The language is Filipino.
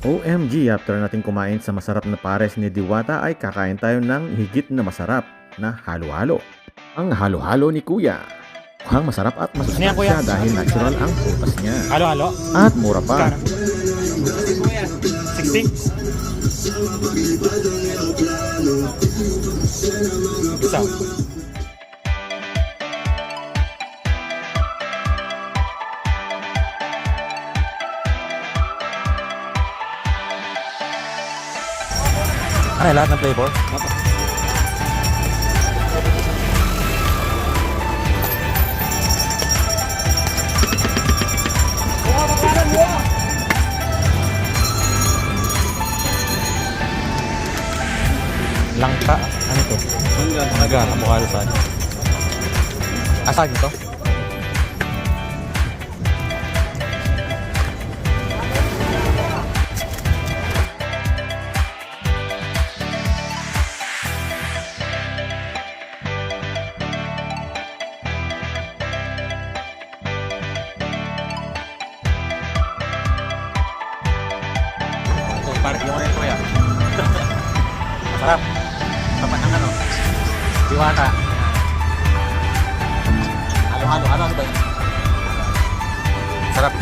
OMG, after natin kumain sa masarap na pares ni Diwata ay kakain tayo ng higit na masarap na halo-halo. Ang halo-halo ni Kuya. Mukhang masarap at Ano yan, masustansya Kuya? dahil natural ang prutas niya. Halo-halo? At mura pa. Kano? 60? Isa. Ano, lahat ng flavor? Langka. Ano to? Mangga. Avocado saan? Asag ito? Ito, parang yung ano ya. Masarap. Tapat ng ano? Diwata. Halo-halo. Ano ba yun? Sarap.